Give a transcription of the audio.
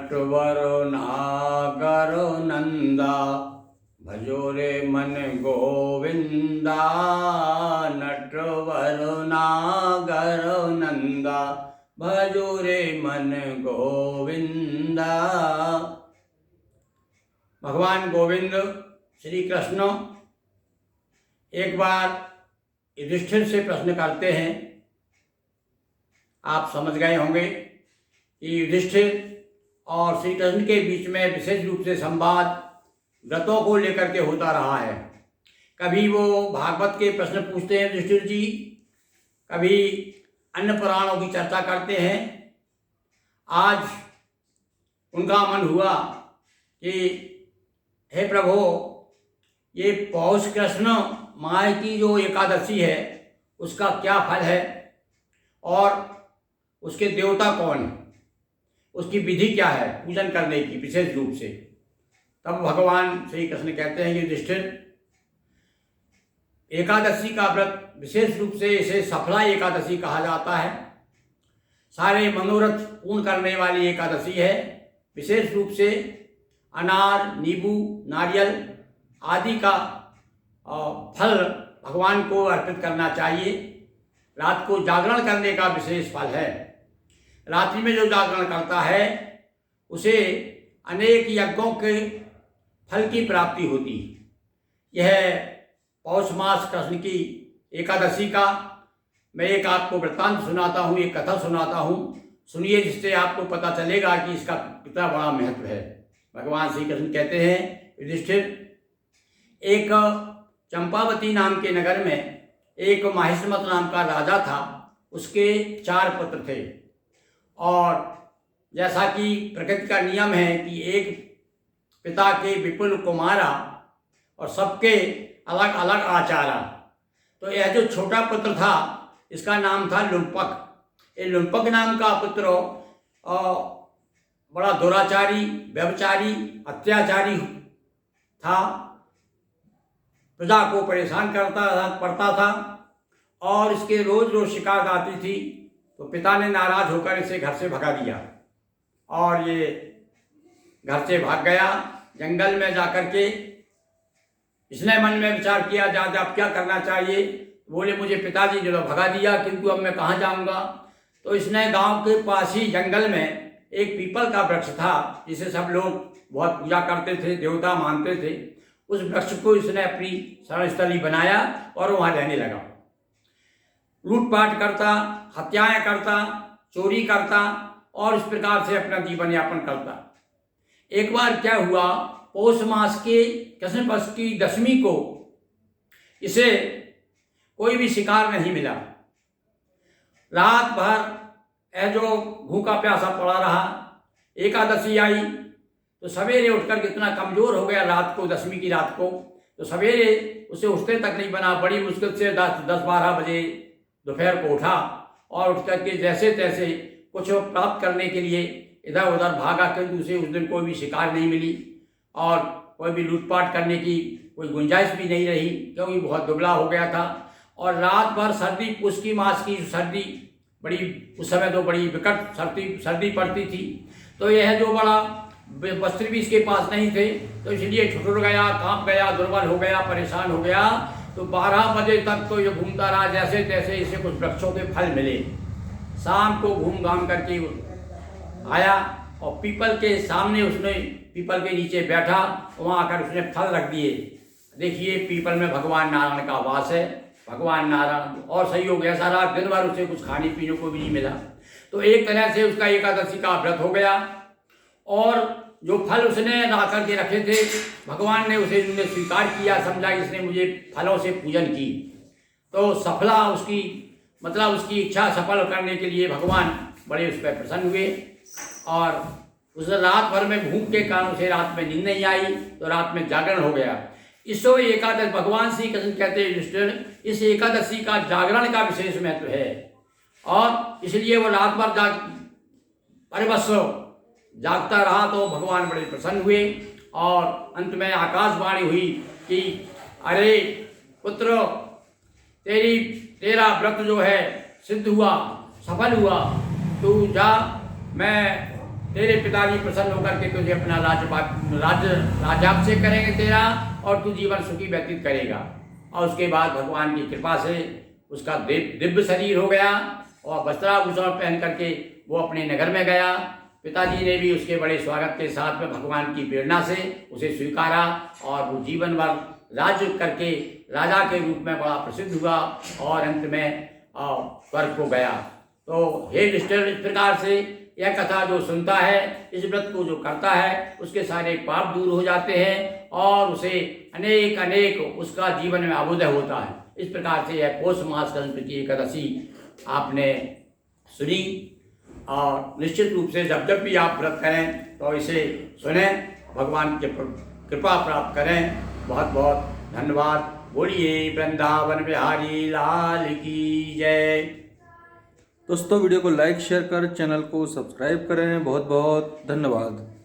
नटवर नागर नंदा, भजो रे मन गोविंदा। नटवर नागर नंदा, भजो रे मन गोविंदा। भगवान गोविंद श्री कृष्ण एक बार युधिष्ठिर से प्रश्न करते हैं। आप समझ गए होंगे कि युधिष्ठिर और श्री कृष्ण के बीच में विशेष रूप से संवाद व्रतों को लेकर के होता रहा है। कभी वो भागवत के प्रश्न पूछते हैं युधिष्ठिर जी, कभी अन्य पुराणों की चर्चा करते हैं। आज उनका मन हुआ कि हे प्रभु, ये पौष कृष्ण माह की जो एकादशी है उसका क्या फल है और उसके देवता कौन है, उसकी विधि क्या है पूजन करने की विशेष रूप से। तब भगवान श्री कृष्ण कहते हैं कि युधिष्ठिर, एकादशी का व्रत विशेष रूप से इसे सफला एकादशी कहा जाता है। सारे मनोरथ पूर्ण करने वाली एकादशी है। विशेष रूप से अनार, नींबू, नारियल आदि का फल भगवान को अर्पित करना चाहिए। रात को जागरण करने का विशेष फल है। रात्रि में जो जागरण करता है उसे अनेक यज्ञों के फल की प्राप्ति होती है। यह पौष मास कृष्ण की एकादशी का मैं एक आपको वृत्तांत सुनाता हूँ, एक कथा सुनाता हूँ। सुनिए, जिससे आपको पता चलेगा कि इसका कितना बड़ा महत्व है। भगवान श्री कृष्ण कहते हैं, युधिष्ठिर, एक चंपावती नाम के नगर में एक माहिष्मत नाम का राजा था। उसके 4 पुत्र थे और जैसा कि प्रकृति का नियम है कि एक पिता के विपुल कुमारा और सबके अलग अलग आचारा। तो यह जो छोटा पुत्र था इसका नाम था लुम्पक। ये लुम्पक नाम का पुत्र बड़ा दुराचारी, व्यभिचारी, अत्याचारी था। प्रजा को परेशान पड़ता था और इसके रोज रोज शिकायत आती थी। तो पिता ने नाराज होकर इसे घर से भगा दिया और ये घर से भाग गया। जंगल में जाकर के इसने मन में विचार किया, जा अब क्या करना चाहिए। बोले, मुझे पिताजी ने तो भगा दिया, किंतु अब मैं कहाँ जाऊँगा। तो इसने गांव के पास ही जंगल में एक पीपल का वृक्ष था जिसे सब लोग बहुत पूजा करते थे, देवता मानते थे। उस वृक्ष को इसने अपनी शरणस्थली बनाया और वहाँ रहने लगा। लूटपाट करता, हत्याएं करता, चोरी करता और इस प्रकार से अपना जीवन यापन करता। एक बार क्या हुआ, पौष मास के कृष्ण पक्ष की दशमी को इसे कोई भी शिकार नहीं मिला। रात भर यह जो भूखा प्यासा पड़ा रहा। एकादशी आई तो सवेरे उठकर कितना कमज़ोर हो गया रात को, दशमी की रात को। तो सवेरे उसे उठते तक नहीं बना। बड़ी मुश्किल से 10-12 बजे दोपहर को उठा और उठ करके जैसे तैसे कुछ प्राप्त करने के लिए इधर उधर भागा, किंतु उसे उस दिन कोई भी शिकार नहीं मिली और कोई भी लूटपाट करने की कोई गुंजाइश भी नहीं रही, क्योंकि बहुत दुबला हो गया था। और रात भर सर्दी, पुष की मास की सर्दी बड़ी, उस समय तो बड़ी विकट सर्दी पड़ती थी। तो यह जो बड़ा वस्त्र भी इसके पास नहीं थे, तो इसलिए ठुठुर गया, कांप गया, दुर्बल हो गया, परेशान हो गया। तो 12 बजे तक तो ये घूमता रहा, जैसे तैसे इसे कुछ वृक्षों के फल मिले। शाम को घूम घाम करके आया और पीपल के सामने उसने पीपल के नीचे बैठा। वहाँ आकर उसने फल रख दिए। देखिए, पीपल में भगवान नारायण का वास है। भगवान नारायण और सहयोग ऐसा रहा, दिन भर उसे कुछ खाने पीने को भी नहीं मिला। तो एक तरह से उसका एकादशी का व्रत हो गया और जो फल उसने ला करके रखे थे भगवान ने उसे स्वीकार किया, समझा इसने मुझे फलों से पूजन की। तो सफला उसकी, मतलब उसकी इच्छा सफल करने के लिए भगवान बड़े उस पर प्रसन्न हुए। और उस रात भर में भूख के कारण उसे रात में नींद नहीं आई, तो रात में जागरण हो गया। इसो एकादश, भगवान श्री कृष्ण कहते हैं युधिष्ठिर, इस एकादशी का जागरण का विशेष महत्व है और इसलिए वो रात भर परिवस्व जागता रहा। तो भगवान बड़े प्रसन्न हुए और अंत में आकाशवाणी हुई कि अरे पुत्र, तेरा व्रत जो है सिद्ध हुआ, सफल हुआ। तू जा, मैं तेरे पिताजी प्रसन्न होकर के तुझे अपना राज्याभिषेक करेंगे तेरा, और तू जीवन सुखी व्यतीत करेगा। और उसके बाद भगवान की कृपा से उसका दिव्य शरीर हो गया और वस्त्राभूषण पहन करके वो अपने नगर में गया। पिताजी ने भी उसके बड़े स्वागत के साथ में भगवान की प्रेरणा से उसे स्वीकारा और वो जीवन भर राज्य करके राजा के रूप में बड़ा प्रसिद्ध हुआ और अंत में स्वर्ग को गया। तो हे युधिष्ठिर, इस प्रकार से यह कथा जो सुनता है, इस व्रत को जो करता है, उसके सारे पाप दूर हो जाते हैं और उसे अनेक अनेक उसका जीवन में अभ्युदय होता है। इस प्रकार से यह पौष मास की एकादशी आपने सुनी और निश्चित रूप से जब जब भी आप व्रत करें तो इसे सुने, भगवान की कृपा प्राप्त करें। बहुत बहुत धन्यवाद। बोलिए वृंदावन बिहारी लाल की जय। दोस्तों वीडियो को लाइक शेयर कर चैनल को सब्सक्राइब करें। बहुत बहुत धन्यवाद।